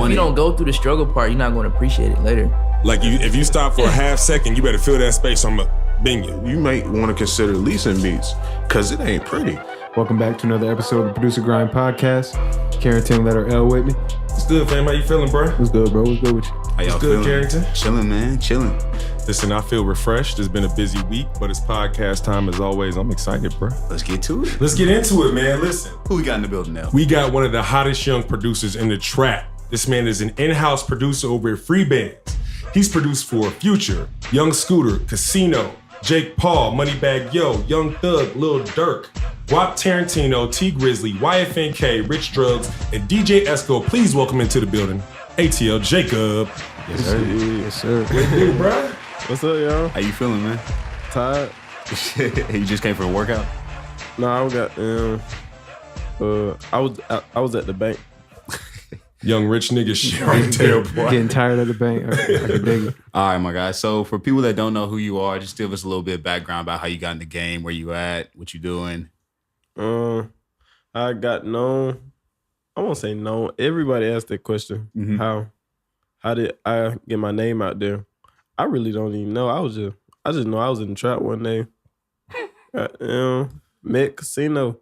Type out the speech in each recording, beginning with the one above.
if you don't go through the struggle part, you're not going to appreciate it later. Like if you stop for a half second, you better fill that space. I'm a bing you. You might want to consider leasing beats because it ain't pretty. Welcome back to another episode of the Producergrind Podcast. Carrington, letter L with me. What's good, fam? How you feeling, bro? What's good, bro? What's good with you? How y'all good, feeling? Carrington? Chilling, man. Chilling. Listen, I feel refreshed. It's been a busy week, but it's podcast time as always. I'm excited, bro. Let's get to it. Let's get into it, man. Listen. Who we got in the building now? We got one of the hottest young producers in the trap. This man is an in-house producer over at Freebandz. He's produced for Future, Young Scooter, Casino, Jake Paul, MoneyBagg Yo, Young Thug, Lil Durk, Wap Tarantino, T Grizzly, YFNK, Rich Drugs, and DJ Esco. Please welcome into the building, ATL Jacob. Yes, sir. Yes, sir. What you do, bro? What's up, y'all? How you feeling, man? Tired? You just came for a workout? No, I got I was at the bank. Young rich nigga shit right there, boy. Getting tired of the bank. I can dig it. All right, my guy. So for people that don't know who you are, just give us a little bit of background about how you got in the game, where you at, what you doing. I got known. I won't say known. Everybody asked that question. Mm-hmm. How did I get my name out there? I really don't even know. I just know I was in the trap one day. Met Casino.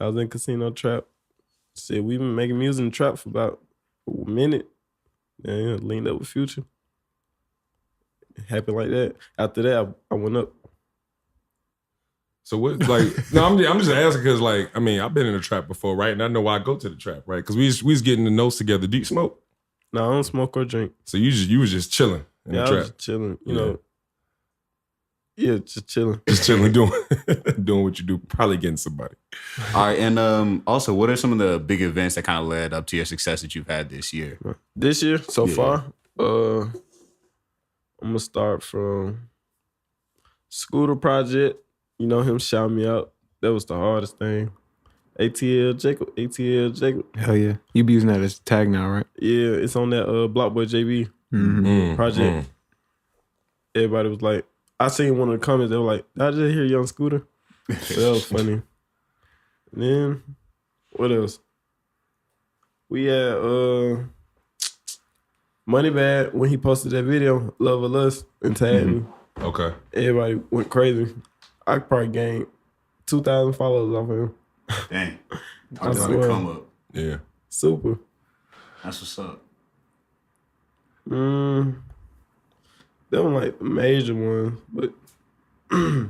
I was in Casino trap. Said we been making music in the trap for about a minute. Yeah, leaned up with Future. It happened like that. After that, I went up. So what, like, no, I'm just asking because, like, I mean, I've been in the trap before, right? And I know why I go to the trap, right? Because we was getting the notes together. Do you smoke? No, I don't smoke or drink. So you was just chilling in the I trap. was just chilling, you know. Yeah, just chilling. Just chilling, doing what you do, probably getting somebody. All right, and also, what are some of the big events that kind of led up to your success that you've had this year? This year, so far, I'm gonna start from Scooter Project. You know him shout me out. That was the hardest thing. ATL Jacob. Hell yeah. You be using that as a tag now, right? Yeah, it's on that Blockboy JB project. Everybody was like, I seen one of the comments, they were like, did I just hear Young Scooter? So that was funny. And then, what else? We had MoneyBagg, when he posted that video, Love or Lust, and tagged me. Okay. Everybody went crazy. I probably gained 2,000 followers off of him. Dang. I swear. Come up. Yeah. Super. That's what's up. They were like the major ones, but yeah,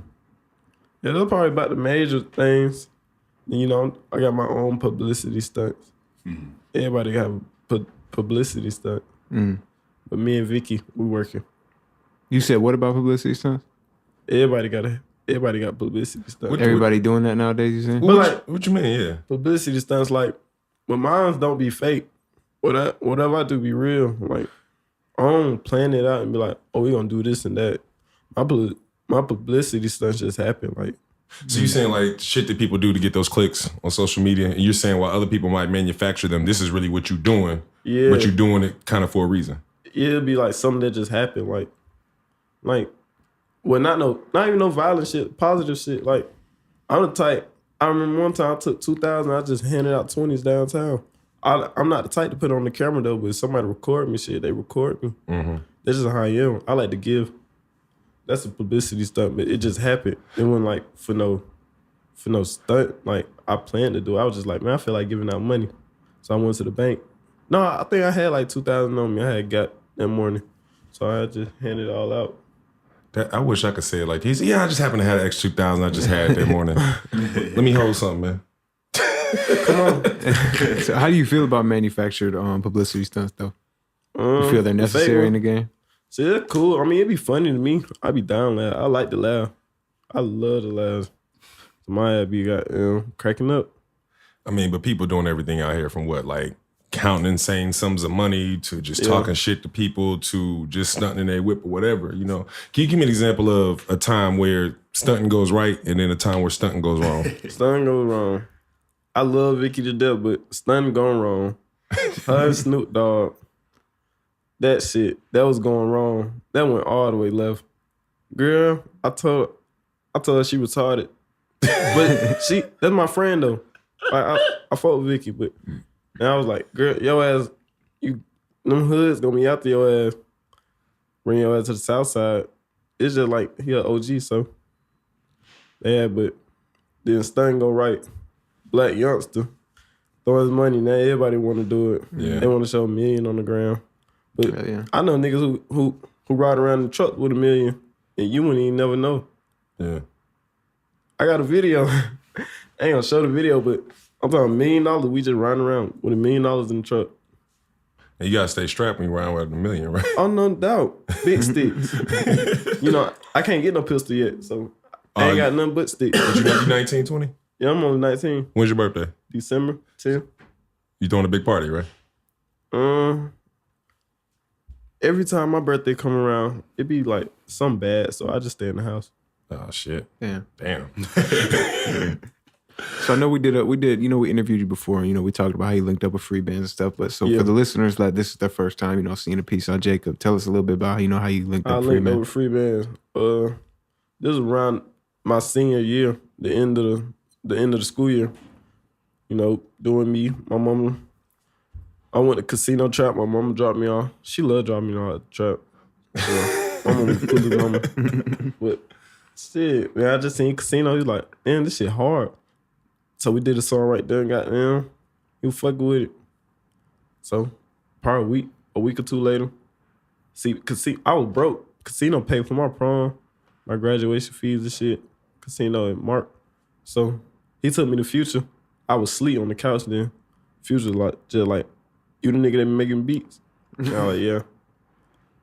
they're probably about the major things. You know, I got my own publicity stunts. Mm-hmm. Everybody got publicity stunt. But me and Vicky, we working. You said what about publicity stunts? Everybody got publicity stunts. Everybody doing that nowadays, you saying? But like, what you mean? Yeah. publicity stunts, like, but mine don't be fake. Whatever I do be real. Like, I don't plan it out and be like, oh, we gonna do this and that. My publicity stunts just happen. Like, So you saying like shit that people do to get those clicks on social media, and you're saying while other people might manufacture them, this is really what you're doing. yeah, But you're doing it kind of for a reason. it'll be like something that just happened. Like, well, not even no violent shit, positive shit. Like, I'm the type. I remember one time I took 2,000. I just handed out 20s downtown. I'm not the type to put it on the camera though, but if somebody record me, shit, they record me. That's just how I am. I like to give. That's a publicity stunt, but it just happened. It wasn't like for no stunt. Like I planned to do. I was just like, man, I feel like giving out money, so I went to the bank. No, I think I had like 2,000 on me. I had got that morning, so I just handed it all out. I wish I could say it like this. Yeah, I just happened to have an extra 2,000 I just had that morning. Let me hold something, man. Come on. So how do you feel about manufactured publicity stunts, though? You feel they're necessary in the game? See, it's cool. I mean, it'd be funny to me. I'd be down laugh. I like to laugh. I love to laugh. My ass be cracking up. I mean, but people doing everything out here from what, like counting insane sums of money to just talking shit to people to just stunting in their whip or whatever, you know. Can you give me an example of a time where stunting goes right and then a time where stunting goes wrong? Stunting goes wrong. I love Vicky to death, but stunting going wrong. Her and Snoop Dogg. That shit, that was going wrong. That went all the way left. Girl, I told her she retarded. But that's my friend though. I fought with Vicky, but and I was like, girl, your ass, them hoods gonna be after your ass. Bring your ass to the south side. It's just like he an OG, so yeah. But then Stun go right. Black youngster throw his money. Now everybody want to do it. Yeah. They want to show $1 million on the ground. But Yeah. I know niggas who ride around in the truck with $1 million, and you wouldn't even never know. Yeah. I got a video. I ain't gonna show the video, but I'm talking $1 million. We just riding around with $1 million in the truck. And you gotta stay strapped when you ride with $1 million, right? Oh, no doubt. Big sticks. You know, I can't get no pistol yet, so I ain't got nothing but sticks. But you 19, 20? Yeah, I'm only 19. When's your birthday? December 10. You throwing a big party, right? Every time my birthday come around, it be like something bad, so I just stay in the house. Oh shit. Yeah. Damn. So I know we did, we interviewed you before, and, we talked about how you linked up with Freebandz and stuff, but so Yeah. for the listeners, like, this is their first time, seeing a piece on Jacob. Tell us a little bit about how you linked I up linked up Freebandz. with Freebandz. This was around my senior year, the end of the school year. Doing me, my mama. I went to casino trap. My mama dropped me off. She loved dropping me off at the trap. So, my mama was cool mama. But shit, man, I just seen casino. He was like, damn, this shit hard. So we did a song right there and goddamn, he was fucking with it. So probably a week or two later. See, I was broke. Casino paid for my prom, my graduation fees and shit. Casino in Mark. So he took me to Future. I was asleep on the couch then. Future just like, you the nigga that be making beats? And I was like, yeah.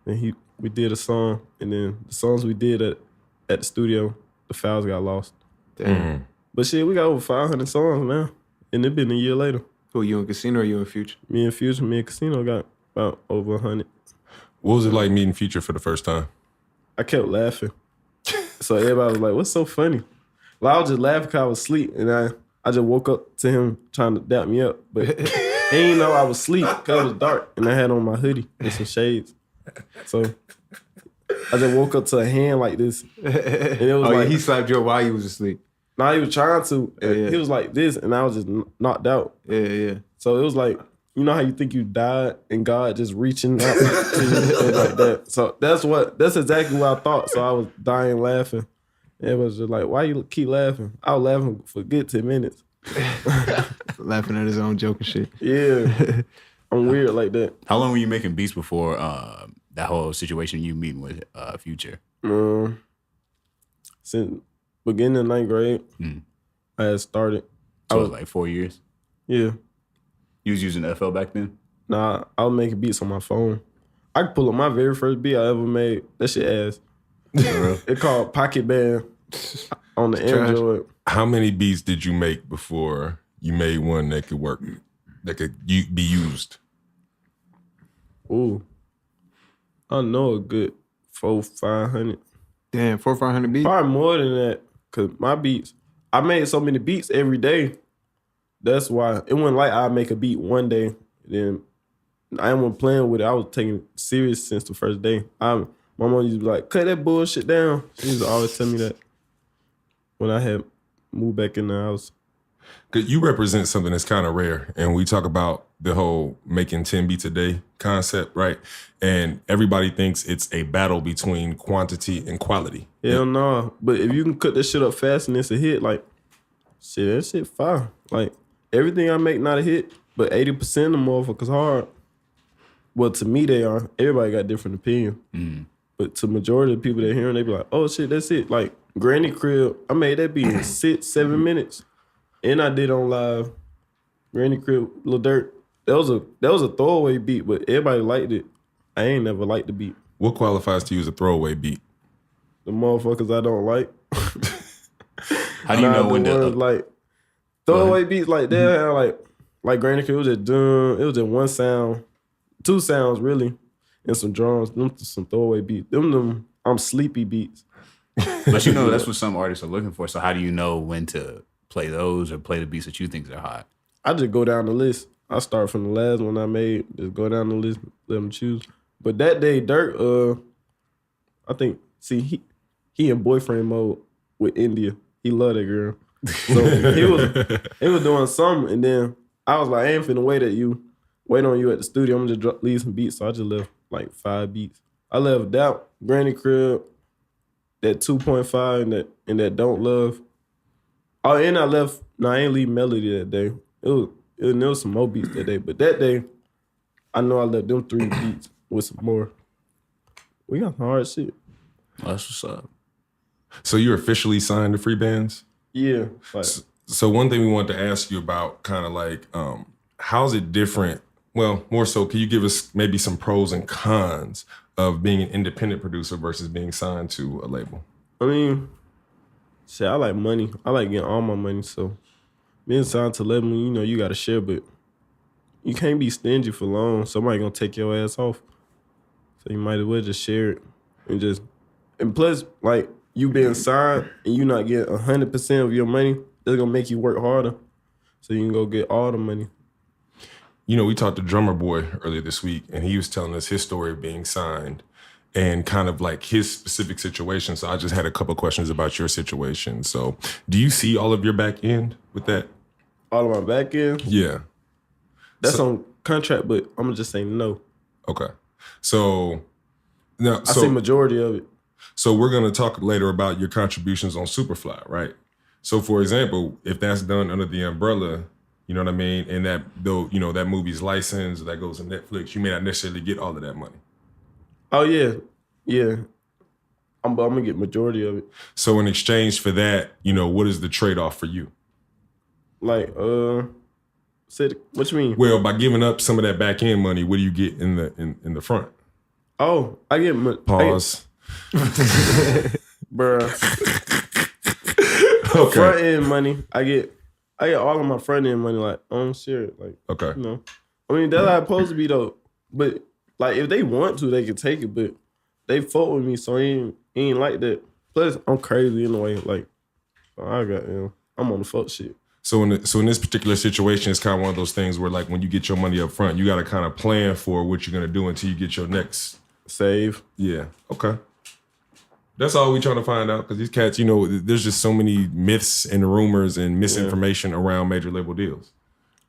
And we did a song, and then the songs we did at the studio, the files got lost. Damn. But shit, we got over 500 songs now. And it been a year later. Who, you in Casino or you in Future? Me and Casino got about over 100. What was it like meeting Future for the first time? I kept laughing. So everybody was like, what's so funny? Well, I was just laughing because I was asleep, and I just woke up to him trying to dap me up. But he didn't know I was asleep because it was dark, and I had on my hoodie and some shades. So I just woke up to a hand like this. And it was like, he slapped you up while you was asleep. Nah, he was trying to. And Yeah. he was like this, and I was just knocked out. Yeah. So it was like, you know how you think you died and God just reaching out to you like that. So that's exactly what I thought. So I was dying laughing. It was just like, why you keep laughing? I was laughing for a good 10 minutes. Laughing at his own joke and shit. Yeah. I'm weird like that. How long were you making beats before that whole situation you meeting with Future? Since beginning of 9th grade, I had started. So it was like 4 years? Yeah. You was using FL back then? Nah, I was making beats on my phone. I could pull up my very first beat I ever made. That shit ass. It called Pocket Band on the Android. How many beats did you make before you made one that could work, that could be used? Ooh. I know a good 400-500. Damn, 400-500 beats? Probably more than that. Cause my beats, I made so many beats every day. That's why it wasn't like I make a beat one day, then I wasn't playing with it. I was taking it serious since the first day. My mom used to be like, cut that bullshit down. She used to always tell me that when I had moved back in the house. Because you represent something that's kind of rare. And we talk about the whole making 10 beats a day concept, right? And everybody thinks it's a battle between quantity and quality. Hell no. But if you can cut that shit up fast and it's a hit, like, shit, that shit fire. Like, everything I make not a hit, but 80% of the motherfuckers hard. Well, to me, they are. Everybody got different opinion. But to majority of the people that hear them, they be like, oh, shit, that's it. Like, Granny Crib, I made that beat in 6-7 minutes. And I did on live. Granny Crib, Lil Dirt. That was a throwaway beat, but everybody liked it. I ain't never liked the beat. What qualifies to you as a throwaway beat? The motherfuckers I don't like. How do you know when to... like throwaway beats like that, like Granny Crib, it was just one sound, 2 sounds really, and some drums. Them some throwaway beats. Them I'm sleepy beats. But you know that's what some artists are looking for. So how do you know when to play those or play the beats that you think are hot? I just go down the list. I start from the last one I made. Just go down the list, let them choose. But that day, Dirt, I think, he in boyfriend mode with India. He loved that girl. So he was doing something, and then I was like, I ain't finna wait at you wait on you at the studio. I'm gonna just leave some beats. So I just left like 5 beats. I left Doubt, Granny Crib, that 2.5 and that Don't Love. Oh, and I left. No, I ain't leave Melody that day. There was some more beats that day, but that day, I know I left them 3 beats with some more. We got some hard shit. That's what's up. So you're officially signed to Freebandz? Yeah. Like, so one thing we wanted to ask you about, kind of like, how's it different? Well, more so, can you give us maybe some pros and cons of being an independent producer versus being signed to a label? I mean, shit, I like money. I like getting all my money. So being signed to label, you know, you got to share, but you can't be stingy for long. Somebody gonna take your ass off. So you might as well just share it and plus, like, you being signed and you not getting 100% of your money, that's gonna make you work harder. So you can go get all the money. You know, we talked to Drummer Boy earlier this week, and he was telling us his story of being signed and kind of like his specific situation. So I just had a couple questions about your situation. So do you see all of your back end with that? All of my back end? Yeah. That's on contract, but I'm gonna just say no. Okay. So now, I see majority of it. So we're gonna talk later about your contributions on Superfly, right? So for example, if that's done under the umbrella, you know what I mean, and that though, you know, that movie's licensed, that goes to Netflix, you may not necessarily get all of that money. Oh yeah. Yeah. I'm gonna get majority of it. So in exchange for that, you know, what is the trade-off for you? Like, what you mean? Well, by giving up some of that back end money, what do you get in the front? Oh, I get Pause. Bruh. Okay. Front end money. I get all of my front end money, like, share it. Like, Okay. You know. I mean, that's how it's supposed to be though. But like, if they want to, they can take it, but they fuck with me, so he ain't like that. Plus, I'm crazy in a way. Like, I'm on the fuck shit. So in this particular situation, it's kind of one of those things where, like, when you get your money up front, you got to kind of plan for what you're gonna do until you get your next save. Yeah. Okay. That's all we trying to find out, because these cats, you know, there's just so many myths and rumors and misinformation around major label deals.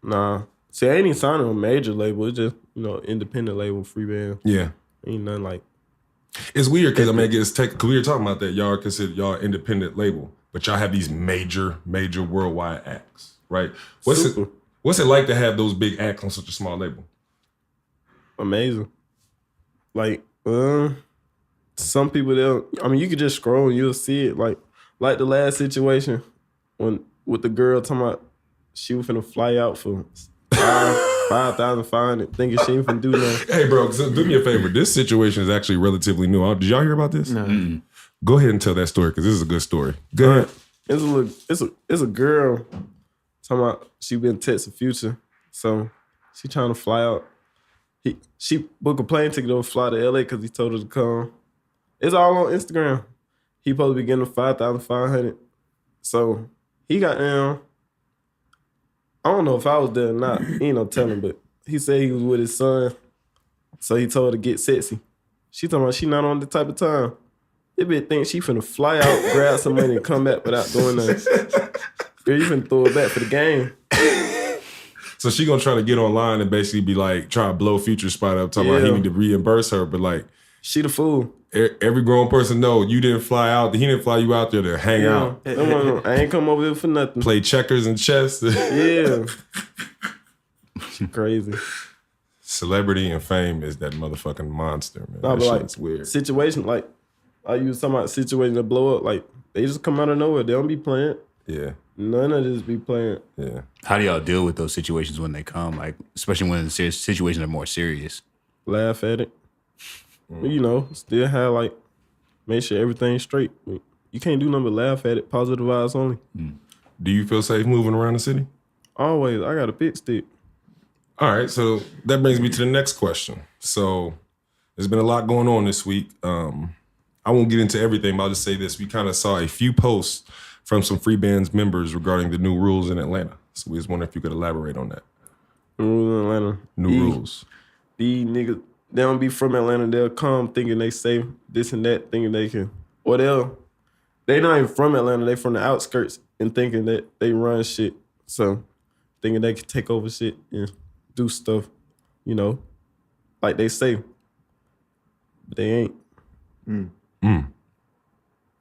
Nah. See, I ain't even signed to a major label. It's just, you know, independent label, Freebandz. Yeah. Ain't nothing like. It's weird because, I mean, it's because we were talking about that. Y'all are considered y'all independent label, but y'all have these major worldwide acts, right? What's it like to have those big acts on such a small label? Amazing. Like, some people, you could just scroll and you'll see it. Like the last situation with the girl talking about she was finna fly out for $5,500, thinking she ain't finna do nothing. Hey, bro, so do me a favor. This situation is actually relatively new. Did y'all hear about this? No. Mm-hmm. Go ahead and tell that story, because this is a good story. Go ahead. It's a girl talking about she been texting Future, so she trying to fly out. She booked a plane ticket to fly to LA because he told her to come. It's all on Instagram. He supposed to be getting $5,500. So he got down. I don't know if I was there or not. He ain't no telling, but he said he was with his son. So he told her to get sexy. She talking about she not on the type of time. They bitch think she finna fly out, grab some money, and come back without doing nothing. Girl, you finna throw it back for the game. So she gonna try to get online and basically be like, try to blow Future's spot up, talking about he need to reimburse her, but like, she the fool. Every grown person know you didn't fly out. He didn't fly you out there to hang out. I ain't come over here for nothing. Play checkers and chess. Yeah. She crazy. Celebrity and fame is that motherfucking monster, man. Nah, that but shit's weird. Situation, like, I use some about situation to blow up. Like, they just come out of nowhere. They don't be playing. Yeah. None of this be playing. Yeah. How do y'all deal with those situations when they come? Like, especially when the situations are more serious. Laugh at it. You know, still have, like, make sure everything's straight. You can't do nothing but laugh at it. Positive vibes only. Do you feel safe moving around the city? Always. I got a pit stick. All right, so that brings me to the next question. So there's been a lot going on this week. I won't get into everything, but I'll just say this. We kind of saw a few posts from some Freebandz members regarding the new rules in Atlanta. So we just wonder if you could elaborate on that. Rules in Atlanta. New rules. These niggas, they don't be from Atlanta. They'll come thinking they say this and that, thinking they can. Or they not even from Atlanta. They from the outskirts and thinking that they run shit. So thinking they can take over shit and do stuff. you know, like they say, but they ain't.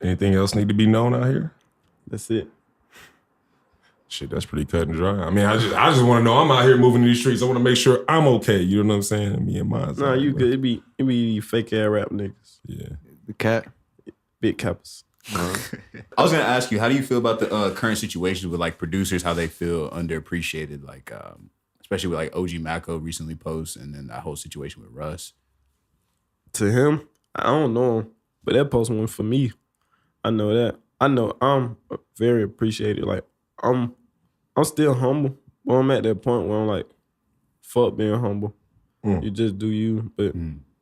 Anything else need to be known out here? That's it. Shit, that's pretty cut and dry. I mean, I just want to know. I'm out here moving these streets. I want to make sure I'm okay. You know what I'm saying? Me and mine. Nah, you good. It be fake ass rap niggas. Yeah. The cat. Big cappers. I was gonna ask you, how do you feel about the current situation with like producers? How they feel underappreciated, like especially with like OG Mako recently post, and then that whole situation with Russ. To him, I don't know him, but that post went for me. I know that. I know I'm very appreciated. Like I'm still humble, but I'm at that point where I'm like, fuck being humble. You just do you. But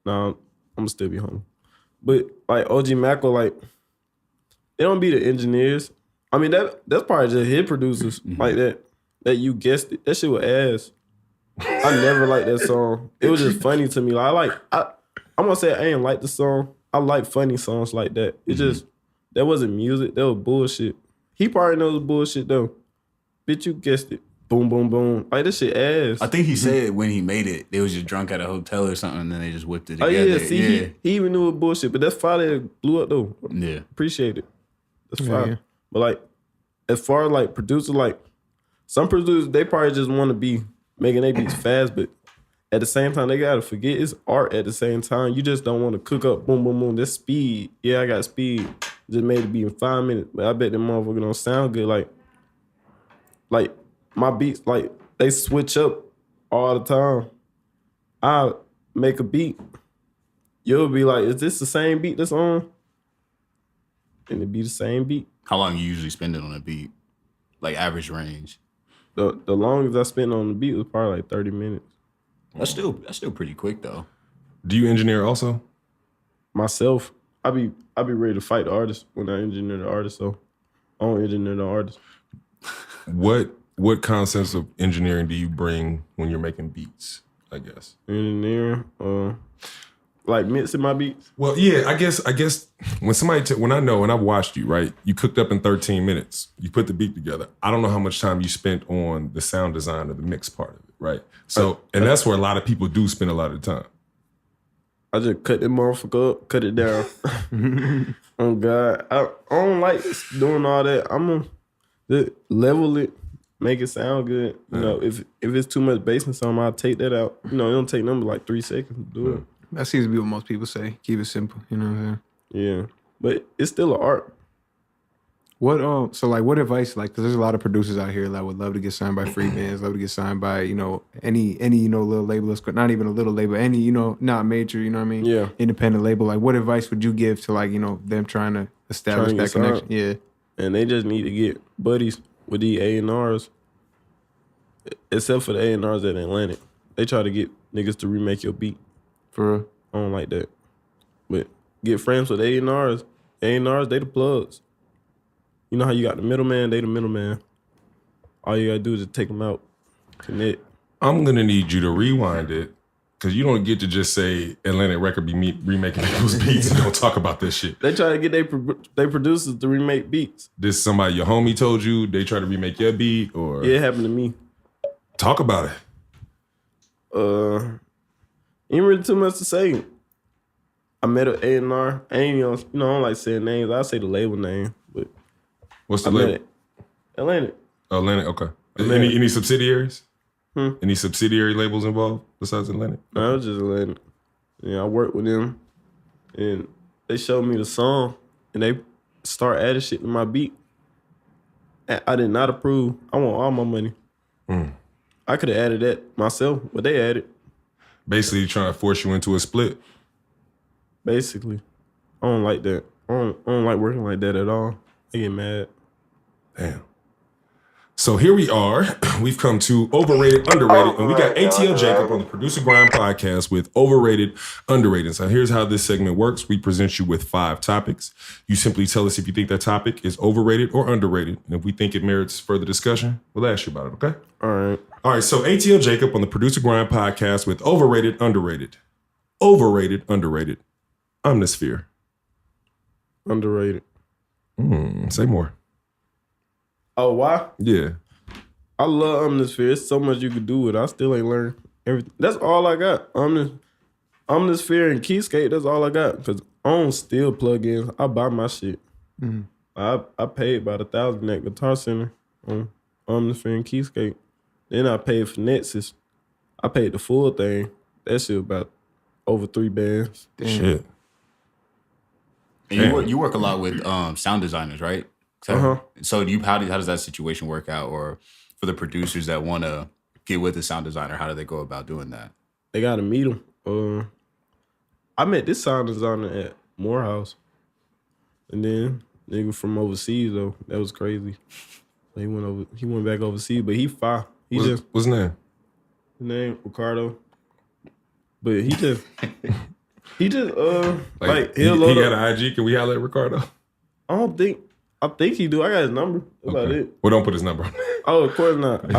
nah, I'm still be humble. But like OG Mako, like they don't be the engineers. I mean that's probably just his producers like that. That you guessed it. That shit was ass. I never liked that song. It was just funny to me. Like I'm gonna say I ain't like the song. I like funny songs like that. It just that wasn't music. That was bullshit. He probably knows bullshit though. Bitch, you guessed it. Boom, boom, boom. Like this shit ass. I think he said when he made it, they was just drunk at a hotel or something, and then they just whipped it Oh together. yeah, see, he even knew it was bullshit, but that's fire that it blew up though. Yeah. Appreciate it. That's fire. Yeah. But like, as far as like producers, like some producers, they probably just want to be making their beats fast, but at the same time, they gotta forget it's art. At the same time, you just don't want to cook up, boom, boom, boom. That's speed. Yeah, I got speed. Just made it be in 5 minutes, but I bet them motherfuckers don't sound good. Like my beats, like they switch up all the time. I make a beat, you'll be like, "Is this the same beat that's on?" And it be the same beat. How long you usually spend it on a beat? Like average range? The longest I spent on the beat was probably like 30 minutes. That's still pretty quick though. Do you engineer also? Myself, I be ready to fight the artist when I engineer the artist, so I don't engineer the artist. What concepts of engineering do you bring when you're making beats, I guess? Engineering, like mixing my beats. Well, yeah, I guess when somebody when I know and I've watched you, right? You cooked up in 13 minutes. You put the beat together. I don't know how much time you spent on the sound design or the mix part of it, right? So, and that's where a lot of people do spend a lot of time. I just cut that motherfucker up, cut it down. Oh God, I don't like doing all that. I'm gonna level it, make it sound good. You know, if it's too much bass in something, I'll take that out. You know, it don't take them but like 3 seconds to do it. That seems to be what most people say. Keep it simple. You know what I'm saying? Yeah, but it's still an art. What so like what advice, like, because there's a lot of producers out here that would love to get signed by Freebandz, love to get signed by, you know, any you know, little label, not even a little label, any, you know, not major, you know what I mean? Yeah. Independent label. Like what advice would you give to, like, you know, them trying to establish that connection? Yeah. And they just need to get buddies with the A&Rs. Except for the A&Rs at Atlantic. They try to get niggas to remake your beat. For real. I don't like that. But get friends with A&Rs. A&Rs, they the plugs. You know how you got the middleman, they the middleman. All you gotta do is just take them out. Connect. I'm gonna need you to rewind it because you don't get to just say Atlantic Record be remaking people's beats and don't talk about this shit. They try to get they producers to remake beats. This somebody your homie told you they try to remake your beat or Yeah, it happened to me. Talk about it. Ain't really too much to say. I met an A&R. I ain't, you know, I don't like saying names. I'll say the label name, but What's the I met label? it. Atlantic. Atlantic, okay. Atlantic. Any subsidiaries? Hmm? Any subsidiary labels involved besides Atlantic? No, it was just Atlantic. Yeah, I worked with them, and they showed me the song, and they start adding shit to my beat. I did not approve. I want all my money. I could have added that myself, but they added. Basically trying to force you into a split. Basically, I don't like that. I don't like working like that at all. I get mad. Damn. So here we are. We've come to Overrated, Underrated, and we got ATL Jacob on the Producergrind Podcast with Overrated, Underrated. So here's how this segment works. We present you with 5 topics. You simply tell us if you think that topic is overrated or underrated. And if we think it merits further discussion, we'll ask you about it, okay? All right. All right, so ATL Jacob on the Producergrind Podcast with Overrated, Underrated. Overrated, Underrated. Omnisphere. Underrated. Say more. Oh, why? Yeah. I love Omnisphere. It's so much you could do with it. I still ain't learned everything. That's all I got. Omnisphere and Keyscape, that's all I got. Because I don't steal plugins. I buy my shit. Mm-hmm. I paid about $1,000 at Guitar Center on Omnisphere and Keyscape. Then I paid for Nexus. I paid the full thing. That shit about over $3 bands. Shit. And you work a lot with sound designers, right? So how does that situation work out? Or for the producers that want to get with the sound designer, how do they go about doing that? They got to meet them. I met this sound designer at Morehouse. And then nigga from overseas though, that was crazy. He went back overseas, but he fire. What's his name? His name Ricardo. But he just he got an IG. Can we holler at Ricardo? I think he do. I got his number. That's about it. Well, don't put his number on there. Oh, of course not.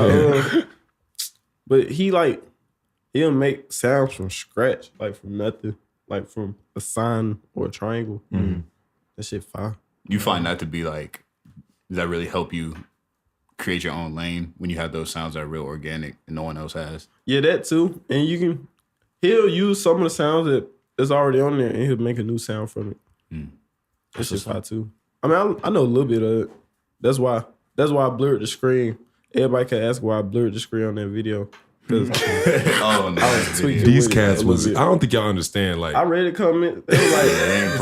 But he'll make sounds from scratch, like from nothing, like from a sign or a triangle. Mm-hmm. That shit fire. You find that to be like, does that really help you create your own lane when you have those sounds that are real organic and no one else has? Yeah, that too. And he'll use some of the sounds that's already on there and he'll make a new sound from it. That's just fire too. I mean, I know a little bit of it. That's why I blurred the screen. Everybody can ask why I blurred the screen on that video. Oh no! These cats was. I don't think y'all understand. Like I read a comment. They was like,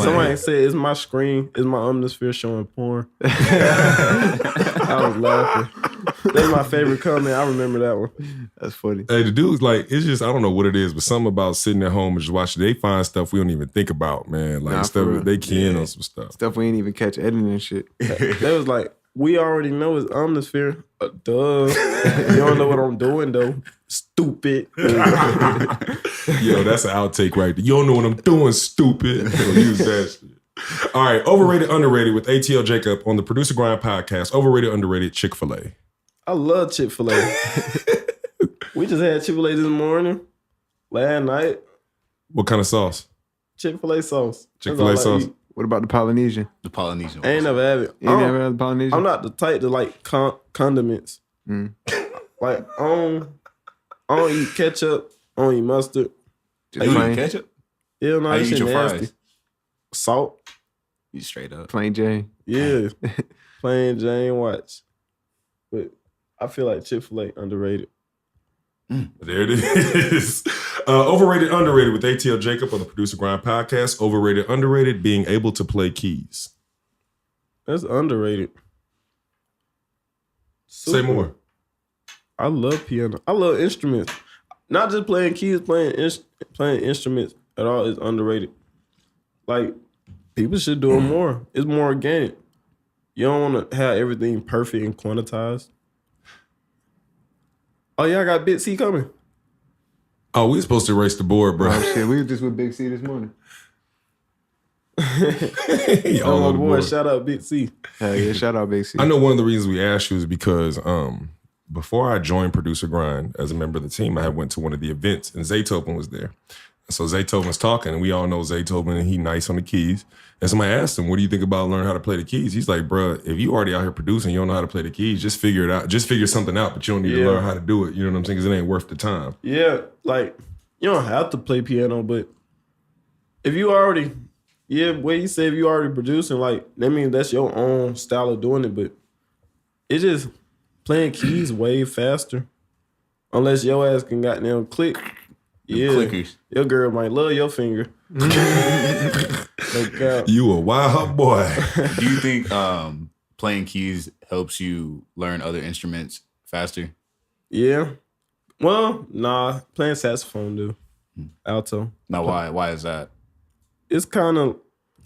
somebody said, "It's my screen. It's my Omnisphere showing porn." I was laughing. That's my favorite comment. I remember that one. That's funny. Hey, the dudes like it's just I don't know what it is, but something about sitting at home and just watching. They find stuff we don't even think about, man. Like stuff they key in on some stuff. Stuff we ain't even catch editing and shit. They was like, we already know it's Omnisphere. Duh. You don't know what I'm doing though. Stupid. Yo, that's an outtake right there. You don't know what I'm doing, stupid. Use that shit. All right, overrated, underrated with ATL Jacob on the Producergrind Podcast. Overrated, underrated, Chick-fil-A. I love Chick-fil-A. We just had Chick-fil-A this morning, last night. What kind of sauce? Chick-fil-A sauce. Chick-fil-A sauce. What about the Polynesian? The Polynesian. I ain't never had it. You ain't never had the Polynesian? I'm not the type to like condiments. Like I don't eat ketchup. I don't eat mustard. You eat ketchup? Yeah, no, How you that eat shit your nasty. fries? Salt. You straight up. Plain Jane. Yeah. Plain Jane Watch. But I feel like Chick-fil-A underrated. There it is. Overrated, underrated with ATL Jacob on the Producergrind Podcast. Overrated, underrated, being able to play keys. That's underrated. Say more. I love piano. I love instruments. Not just playing keys, playing instruments at all is underrated. Like, people should do it more. It's more organic. You don't want to have everything perfect and quantized. Oh, yeah, I got Bit C coming. Oh, we supposed to erase the board, bro. Oh, shit. We was just with Big C this morning. All Oh, on the boy, board. shout out Bit C. Hell yeah, shout out Big C. I know one of the reasons we asked you is because before I joined Producer Grind as a member of the team, I went to one of the events and Zaytoven was there. So Zaytoven's talking, and we all know Zaytoven, and he nice on the keys. And somebody asked him, what do you think about learning how to play the keys? He's like, bruh, if you already out here producing, you don't know how to play the keys, just figure it out. Just figure something out, but you don't need to learn how to do it. You know what I'm saying? Because it ain't worth the time. Yeah, like, you don't have to play piano, but if you already, what you say, if you already producing, like, that means that's your own style of doing it, but it's just playing keys way faster. Unless your ass can goddamn click. Yeah, clickers. Your girl might love your finger. You a wild boy. Do you think playing keys helps you learn other instruments faster? Yeah. Well, nah. Playing saxophone do. Alto. Now, why is that? It's kind of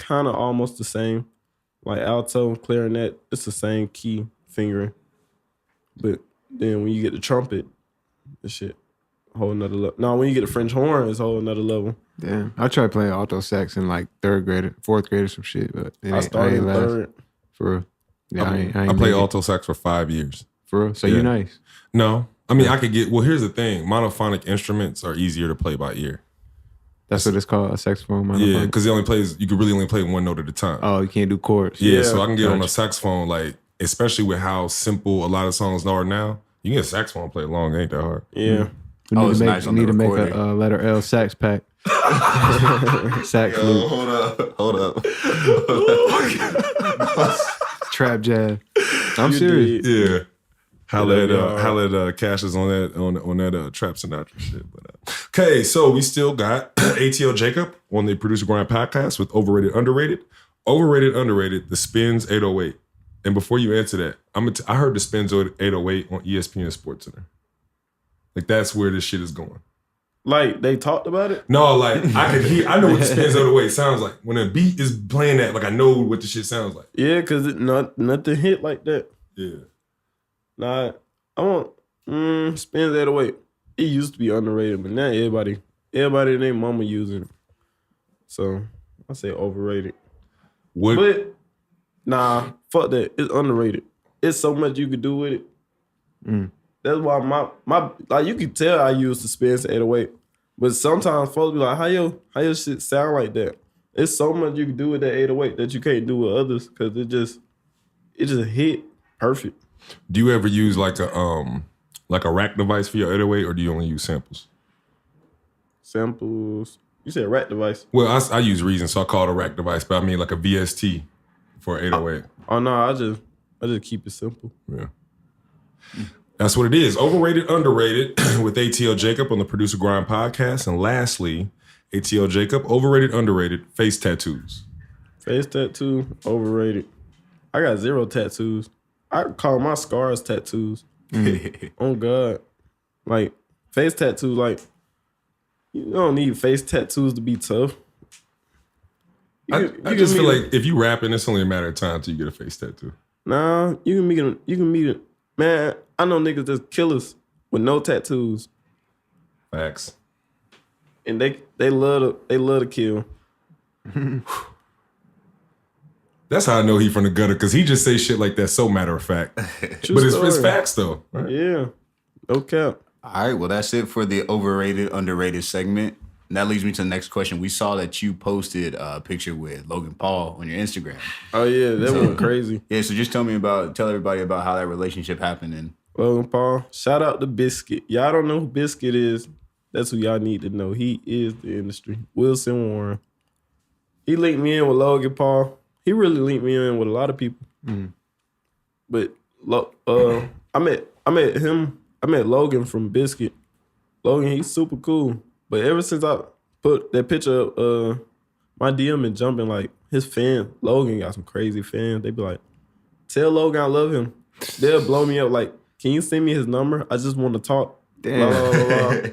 almost the same. Like alto, clarinet, it's the same key fingering. But then when you get the trumpet, the shit. Whole nother level. No, when you get a French horn, it's a whole nother level. Damn. I tried playing alto sax in like fourth grade or some shit, but I started in third. For real. Yeah, I played alto sax for 5 years. For real? So you nice. No. I mean, I could get, well, here's the thing. Monophonic instruments are easier to play by ear. That's what it's called, a saxophone monophonic? Yeah, because you can really only play one note at a time. Oh, you can't do chords. Yeah, so I can get on a saxophone, like, especially with how simple a lot of songs are now. You can get a saxophone play along, it ain't that hard. Yeah. We need it's to make, nice on need the to make recording. a letter L sax pack. Sax Yo, loop. hold up. Trap jazz. I'm You serious. did. Yeah. Holla Yeah. at Cassius on that Trap Sinatra shit. But, okay, so we still got ATL Jacob on the Producergrind Podcast with Overrated, Underrated. Overrated, Underrated, the Spins 808. And before you answer that, I heard the Spins 808 on ESPN Sports Center. Like, that's where this shit is going. Like, they talked about it? No, like, I know what the Spins 808 sounds like. When a beat is playing that, like, I know what the shit sounds like. Yeah, because nothing hit like that. Yeah. Nah, I want Spins 808. It used to be underrated, but now everybody and their mama using it. So, I say overrated. What? But, nah, fuck that. It's underrated. It's so much you could do with it. That's why my like, you can tell I use the Spins 808. But sometimes folks be like, how your shit sound like that? It's so much you can do with that 808 that you can't do with others, because it just hit perfect. Do you ever use like a rack device for your 808, or do you only use samples? Samples. You said rack device. Well, I use Reason, so I call it a rack device, but I mean like a VST for 808. Oh no, I just keep it simple. Yeah. That's what it is. Overrated, Underrated with ATL Jacob on the Producergrind Podcast. And lastly, ATL Jacob, Overrated, Underrated, face tattoos. Face tattoo, overrated. I got 0 tattoos. I call my scars tattoos. Oh God. Like, face tattoo, like, you don't need face tattoos to be tough. I just feel like if you rapping, it's only a matter of time till you get a face tattoo. Nah, you can meet it. Man, I know niggas that's killers with no tattoos. Facts. And they love to kill. That's how I know he from the gutter, because he just say shit like that so matter of fact. But it's facts though. Right? Yeah. No cap. All right, well, that's it for the overrated, underrated segment. And that leads me to the next question. We saw that you posted a picture with Logan Paul on your Instagram. Oh yeah, that went crazy. Yeah, so just tell everybody about how that relationship happened. And Logan Paul, shout out to Biscuit. Y'all don't know who Biscuit is. That's who y'all need to know. He is the industry. Wilson Warren. He linked me in with Logan Paul. He really linked me in with a lot of people. But I met him. I met Logan from Biscuit. Logan, he's super cool. But ever since I put that picture of my DM and jumping, like, his fan, Logan got some crazy fans. They be like, tell Logan I love him. They'll blow me up like, can you send me his number? I just want to talk. Damn. Blah, blah, blah, blah.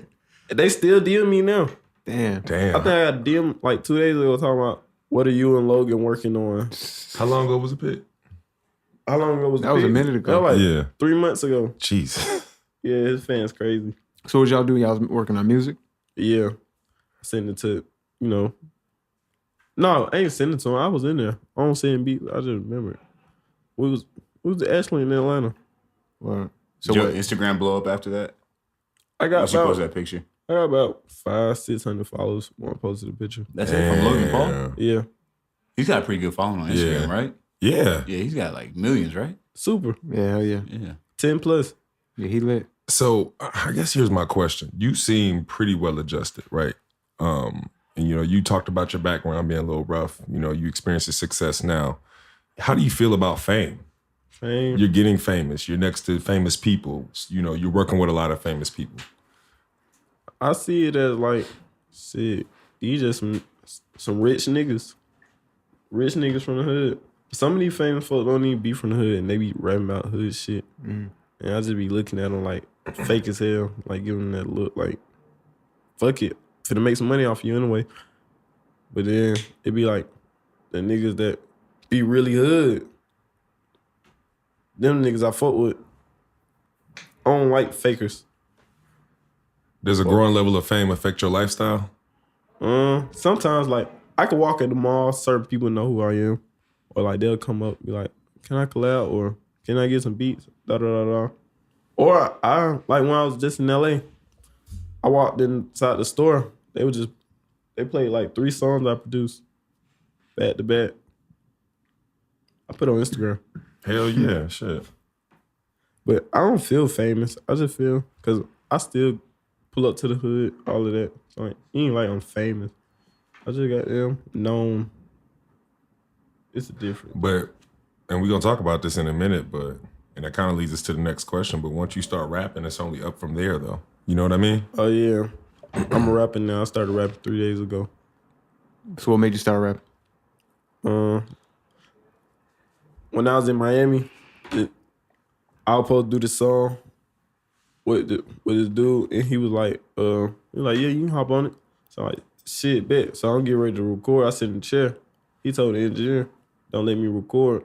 They still DM me now. Damn. I think I got a DM like 2 days ago talking about, what are you and Logan working on? How long ago was the pic? How long ago was That was a pic? minute ago. That was like Yeah. 3 months ago. Jeez. Yeah, his fans crazy. So what y'all do? Y'all was working on music? Yeah. Send it to, No, I ain't sending it to him. I was in there. I don't send beats. I just remember it. We was actually in Atlanta. Well, so did your Instagram blow up after that? I got Once you posted that picture. I got about 500-600 followers when I posted the picture. That's it from Logan Paul? Yeah. He's got a pretty good following on Instagram, right? Yeah. Yeah, he's got like millions, right? Super. Yeah, hell yeah. Yeah. 10 plus. Yeah, he lit. So I guess here's my question. You seem pretty well adjusted, right? And you talked about your background being a little rough. You experienced the success now. How do you feel about fame? Fame. You're getting famous. You're next to famous people. You're working with a lot of famous people. I see it as like, shit, these just some rich niggas. Rich niggas from the hood. Some of these famous folks don't even be from the hood, and they be rapping about hood shit. And I just be looking at them like fake as hell, like giving them that look like, fuck it, finna make some money off you anyway. But then it be like the niggas that be really hood. Them niggas I fuck with. I don't like fakers. Does a growing level of fame affect your lifestyle? Sometimes, like, I could walk at the mall, certain people know who I am. Or, like, they'll come up and be like, can I collab? Or can I get some beats? Da-da-da-da. Or, like, when I was just in L.A., I walked inside the store. They played, like, 3 songs I produced back to back. I put it on Instagram. Hell yeah, shit. But I don't feel famous. I just feel, because I still pull up to the hood, all of that. So like, ain't like I'm famous. I just got them known. It's a difference. But, and we're going to talk about this in a minute, and that kind of leads us to the next question. But once you start rapping, it's only up from there, though. You know what I mean? Oh, yeah. I'm a rapper now. I started rapping 3 days ago. So what made you start rapping? When I was in Miami, I was supposed to do this song with this dude, and he was like, yeah, you can hop on it. So I'm like, shit, bet. So I'm getting ready to record. I sit in the chair. He told the engineer, don't let me record.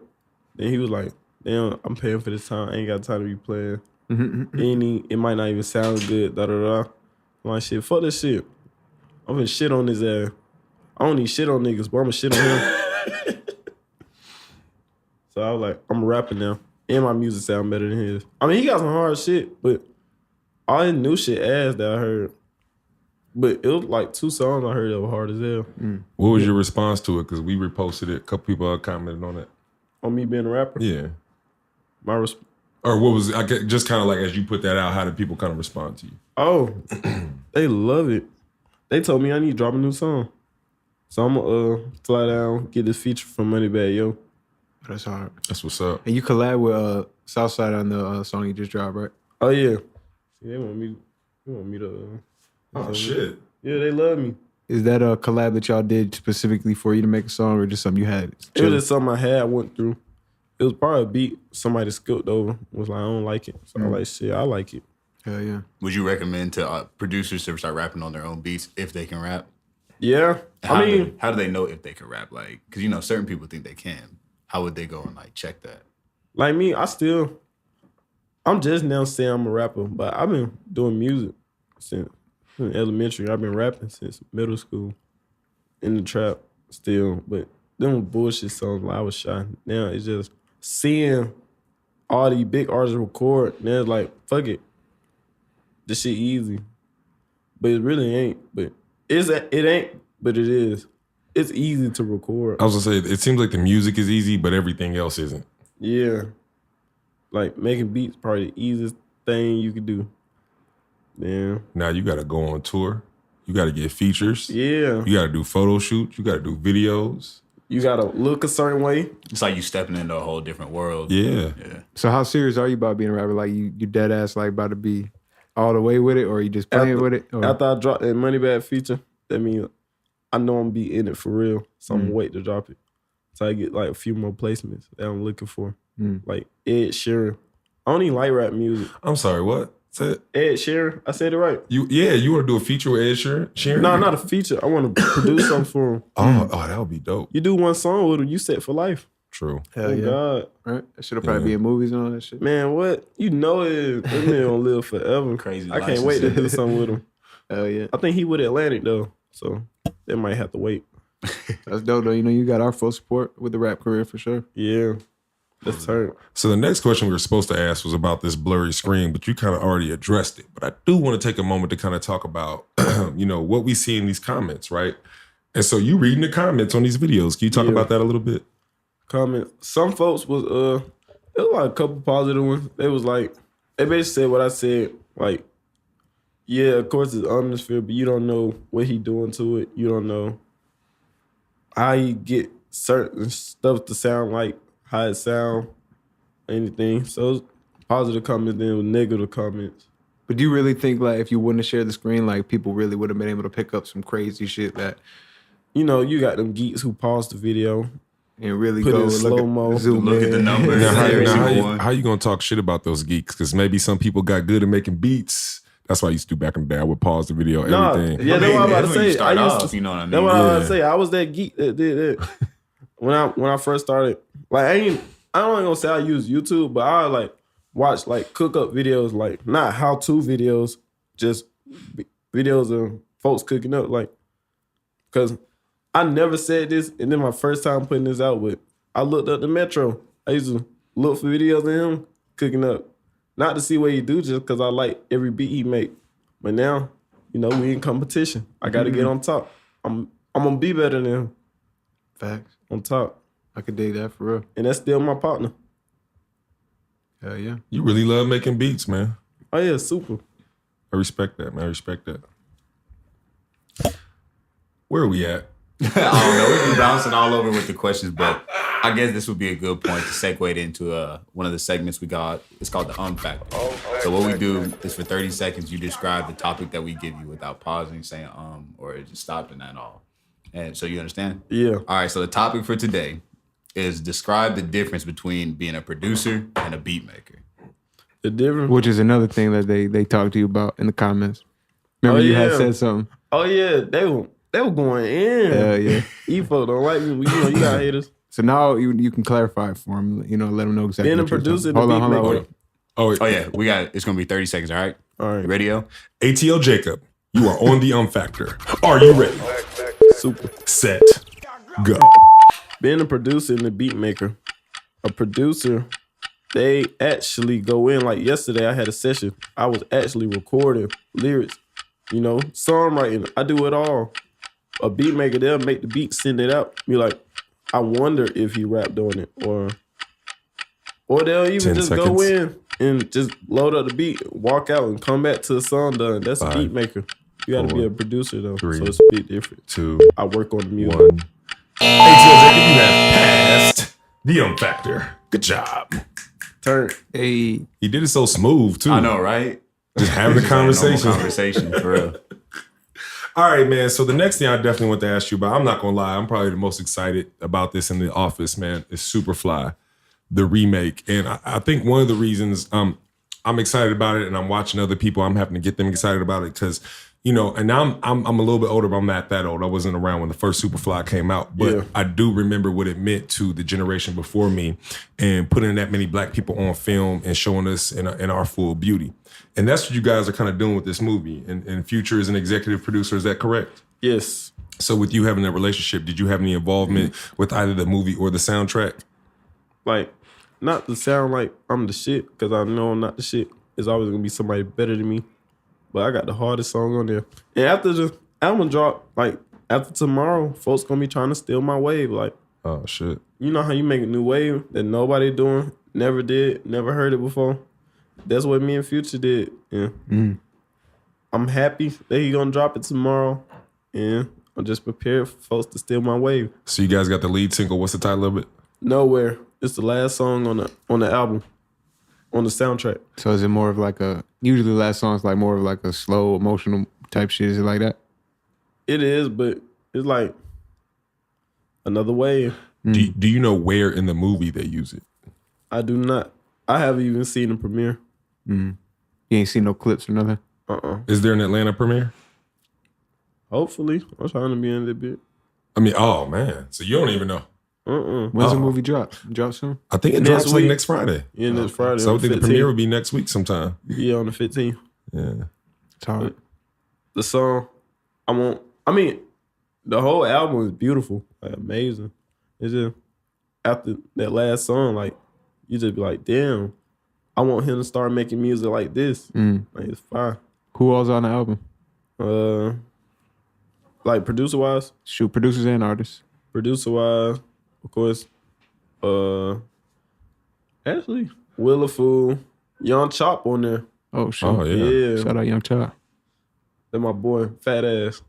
Then he was like, damn, I'm paying for this time. I ain't got time to be playing. It might not even sound good, da-da-da. I'm like, shit, fuck this shit. I'm gonna shit on his ass. I don't need shit on niggas, but I'm gonna shit on him. So I was like, I'm rapping now. And my music sound better than his. I mean, he got some hard shit, but all his new shit ass that I heard. But it was like 2 songs I heard that were hard as hell. What was your response to it? Because we reposted it. A couple people commented on it. On me being a rapper? Yeah. Or what was, just kind of like as you put that out, how did people kind of respond to you? Oh, they love it. They told me I need to drop a new song. So I'm going to fly down, get this feature from MoneyBagg Yo. That's hard. That's what's up. And you collab with Southside on the song you just dropped, right? Oh, yeah. See, they want me to... Oh, shit. Yeah, they love me. Is that a collab that y'all did specifically for you to make a song or just something you had? It was just something I had, I went through. It was probably a beat somebody skipped over. Was like, I don't like it. So I like, shit, I like it. Hell yeah. Would you recommend to producers to start rapping on their own beats if they can rap? Yeah. How do they know if they can rap? Like, because, you know, certain people think they can. How would they go and, like, check that? Like me, I'm just now saying I'm a rapper, but I've been doing music since elementary. I've been rapping since middle school in the trap still, but them bullshit songs like I was shy. Now it's just seeing all these big artists record, now it's like, fuck it. This shit easy. But it really ain't. But it ain't, but it is. It's easy to record. I was gonna say, it seems like the music is easy, but everything else isn't. Yeah. Like making beats probably the easiest thing you could do. Yeah. Now you gotta go on tour. You gotta get features. Yeah. You gotta do photo shoots. You gotta do videos. You gotta look a certain way. It's like you stepping into a whole different world. Yeah. So how serious are you about being a rapper? Like you dead ass like about to be all the way with it, or you just playing with it? Or? After I drop that MoneyBagg feature, that means I know I'm be in it for real. So I'm gonna wait to drop it. So I get like a few more placements that I'm looking for. Like Ed Sheeran. I don't even like rap music. I'm sorry, what? Say it. Ed Sheeran, I said it right. You want to do a feature with Ed Sheeran? No, not a feature. I want to produce something for him. Oh, that would be dope. You do one song with him, you set for life. True. Hell yeah. God. Right? That should have probably be in movies and all that shit. Man, what? You know it. That man gonna live forever. Crazy. I can't wait to do something with him. Hell yeah. I think he with Atlantic though, so they might have to wait. That's dope though. You know, you got our full support with the rap career for sure. Yeah. Let's turn. So the next question we were supposed to ask was about this blurry screen, but you kind of already addressed it. But I do want to take a moment to kind of talk about, what we see in these comments, right? And so you reading the comments on these videos. Can you talk about that a little bit? Comment. Some folks was there was like a couple positive ones. They was like, they basically said what I said, like, yeah, of course it's atmosphere, but you don't know what he doing to it. You don't know how he get certain stuff to sound like how it sound, anything. So it was positive comments, then with negative comments. But do you really think like if you wouldn't have shared the screen, like people really would have been able to pick up some crazy shit that, you got them geeks who pause the video and really put go it in look slow-mo, at, zoom look in. at the numbers. Now, how you gonna talk shit about those geeks? Because maybe some people got good at making beats. That's what I used to do back in the day. I would pause the video, everything. Yeah, that's what I'm about to say. You know what I mean? That's what I was about to say. I was that geek that did that. when I first started, like I don't gonna say I use YouTube, but I like watch like cookup videos, like not how-to videos, just videos of folks cooking up, like, cause I never said this, and then my first time putting this out with, I looked up the Metro. I used to look for videos of him cooking up, not to see what he do, just cause I like every beat he make. But now, we in competition. I got to get on top. I'm gonna be better than him. Facts. On top. I could dig that for real. And that's still my partner. Hell yeah. You really love making beats, man. Oh yeah, super. I respect that, man. I respect that. Where are we at? I don't know. We've been bouncing all over with the questions, but I guess this would be a good point to segue into one of the segments we got. It's called the Factor. So what we do is for 30 seconds, you describe the topic that we give you without pausing, saying or just stopping at all. And so you understand? Yeah. All right. So the topic for today is describe the difference between being a producer and a beat maker. The difference? Which is another thing that they talked to you about in the comments. Remember you had said something. Oh yeah, they were going in. Yeah. You folks don't like me. You got haters. So now you can clarify it for them. You know, let them know exactly. Being a what you're producer, talking the about. beat Hold maker. on. Oh yeah, we got. It's gonna be 30 seconds. All right. All right. You ready, yo? ATL Jacob, you are on the Factor. Are you ready? Super. Set. Go. Being a producer and a beat maker. A producer, they actually go in. Like yesterday, I had a session. I was actually recording lyrics. You know, songwriting. I do it all. A beat maker, they'll make the beat, send it out. Be like, I wonder if he rapped on it, or they'll even just go in and just load up the beat, walk out, and come back to the song done. That's 5, a beat maker. You got to be a producer though, 3, so it's a bit different. 2, I work on the music. 1. ATL Jacob, you have passed the Factor. Good job. Turn. Hey, He did it so smooth too. I know, right? Just having a conversation. Conversation for real. All right, man. So the next thing I definitely want to ask you about, I'm not gonna lie, I'm probably the most excited about this in the office, man, is Superfly, the remake. And I think one of the reasons I'm excited about it and I'm watching other people, I'm having to get them excited about it because, you know, and I'm a little bit older, but I'm not that old. I wasn't around when the first Superfly came out, but I do remember what it meant to the generation before me and putting that many black people on film and showing us in our full beauty. And that's what you guys are kind of doing with this movie. And Future is an executive producer, is that correct? Yes. So with you having a relationship, did you have any involvement with either the movie or the soundtrack? Like, not to sound like I'm the shit, because I know I'm not the shit. There's always going to be somebody better than me. But I got the hardest song on there. And after the album drop, like, after tomorrow, folks going to be trying to steal my wave. Like, Oh, shit. you know how you make a new wave that nobody doing, never did, never heard it before? That's what me and Future did. Yeah. I'm happy that he gonna drop it tomorrow. And I'm just prepared for folks to steal my wave. So you guys got the lead single. What's the title of it? Nowhere. It's the last song on the album, on the soundtrack. so is it more of like usually the last song's like more of like a slow, emotional type shit? Is it like that? It is, but it's like another wave. Do you know where in the movie they use it? I do not. I haven't even seen the premiere. You ain't seen no clips or nothing? Is there an Atlanta premiere? Hopefully. I'm trying to be in that bit. I mean, oh, man. So you don't even know. When's the movie drop? Drop soon? I think it Next drops like week. next Friday. Yeah, next Friday. So I on think the the premiere 15th. would be next week sometime. Yeah, on the 15th. Yeah. It's hard. The song, the whole album is beautiful, like amazing. It's just after that last song, like you just be like, damn, I want him to start making music like this. Like it's fine. Who all's on the album? Like producer wise, Shoot, producers and artists. of course. Actually, Willa Fool, Young Chop on there. Oh, shit. Oh, yeah. Yeah, Shout out Young Child. that my boy, fat ass.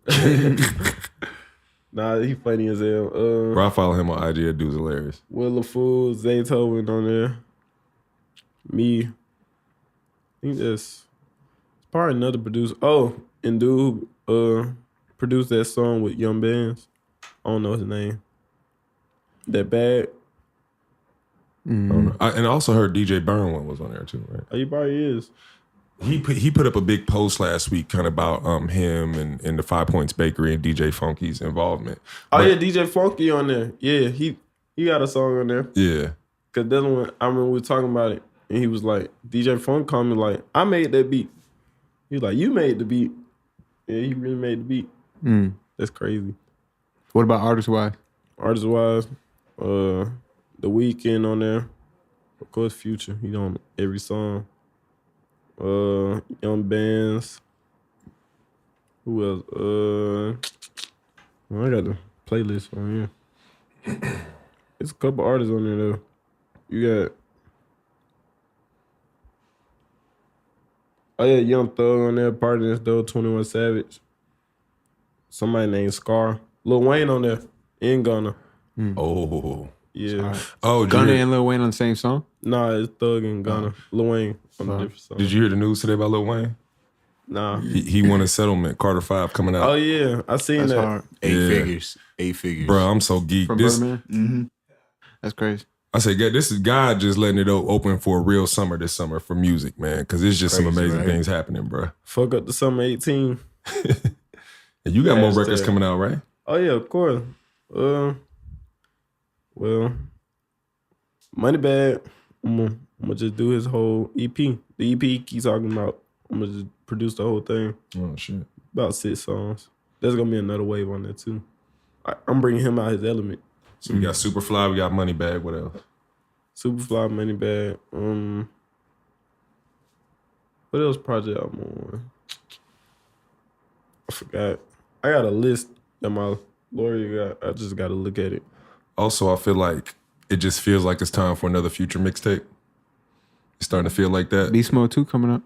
Nah, he funny as hell. Bro, I follow him on IG. That dude's hilarious. Willa Fool, Zaytoven on there. Me. I think that's probably another producer. Oh, and dude produced that song with Young Bands. I don't know his name. That Bad. I don't know. And I also heard DJ Burn one was on there too, right? Oh, he probably is. He put up a big post last week kind of about him and the 5 Points Bakery and DJ Funky's involvement. Oh, But- yeah, DJ Funky on there. Yeah, he got a song on there. Yeah. Because that's when I remember we were talking about it. And he was like, DJ Funk called me like, I made that beat. He was like, you made the beat. Yeah, he really made the beat. That's crazy. What about artist-wise? Artist-wise, The Weeknd on there. Of course, Future. He on every song. Young Bands. Who else? I got the playlist on here. There's a couple artists on there though. You got Oh yeah, Young Thug on there, Party This Dope, 21 Savage. Somebody named Scar. Lil Wayne on there. In Gunna. Oh. Yeah. Oh, Gunna and Lil Wayne on the same song? Nah, it's Thug and Gunna. Lil Wayne on a different song. Did you hear the news today about Lil Wayne? Nah. He won a settlement, Carter 5 coming out. Oh yeah, I seen That's that. hard. 8 figures. Bro, I'm so geeked. From This, Birdman? That's crazy. I say, God, this is God just letting it open for a real summer this summer for music, man. Because there's just some Crazy, amazing right? things happening, bro. Fuck up the summer 18. And you got more Hashtag. records coming out, right? Oh yeah, of course. Well, MoneyBagg, I'm gonna just do his whole EP. The EP he keeps talking about. I'm gonna just produce the whole thing. Oh, shit. About 6 songs. There's gonna be another wave on there too. I'm bringing him out his element. So we got Superfly, we got MoneyBagg, what else? Superfly, MoneyBagg. What else project I'm on? I forgot. I got a list that my lawyer got. I just got to look at it. Also, I feel like it just feels like it's time for another Future mixtape. It's starting to feel like that. Beast Mode 2 coming up.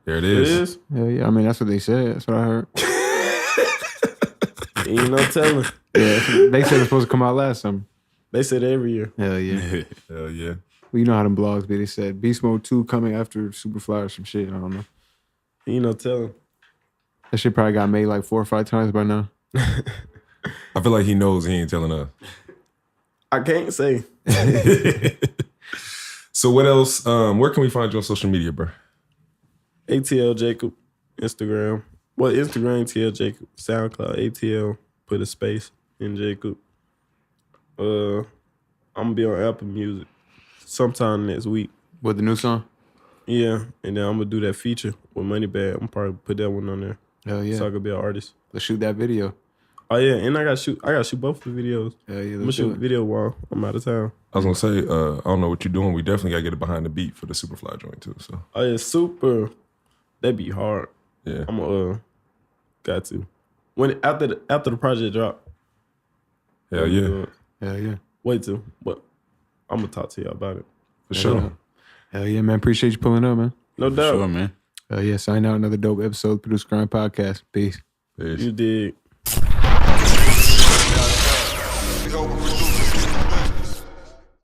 There it It is. is? Hell yeah. I mean, that's what they said. That's what I heard. Ain't no telling. Yeah, they said it's supposed to come out last summer. They said every year. Hell yeah. Hell yeah. Well, you know how them blogs be. They said Beast Mode 2 coming after Superfly or some shit. I don't know. Ain't no telling. That shit probably got made like 4 or 5 times by now. I feel like he knows he ain't telling us. I can't say. So what else? Where can we find you on social media, bro? ATL Jacob, Instagram. Well, Instagram, ATL Jacob. SoundCloud, ATL, put a space in Jacob. I'm going to be on Apple Music sometime next week. With the new song? Yeah, and then I'm going to do that feature with MoneyBagg. I'm probably put that one on there. Hell yeah. So I could be an artist. Let's shoot that video. Oh yeah, and I gotta shoot both of the videos. Hell yeah. I'm gonna Let's shoot do a it. video while I'm out of town. I was gonna say, I don't know what you're doing. We definitely gotta get it behind the beat for the Superfly joint too. So Oh yeah, super. That'd be hard. yeah. I'm got to. When after the project drop. Hell yeah. Hell yeah. Wait till, but I'm gonna talk to y'all about it. For sure. Hell yeah, man. Appreciate you pulling up, man. No doubt. Sure, man. Hell yeah. Sign out another dope episode of Producergrind Podcast. Peace. Peace. You did.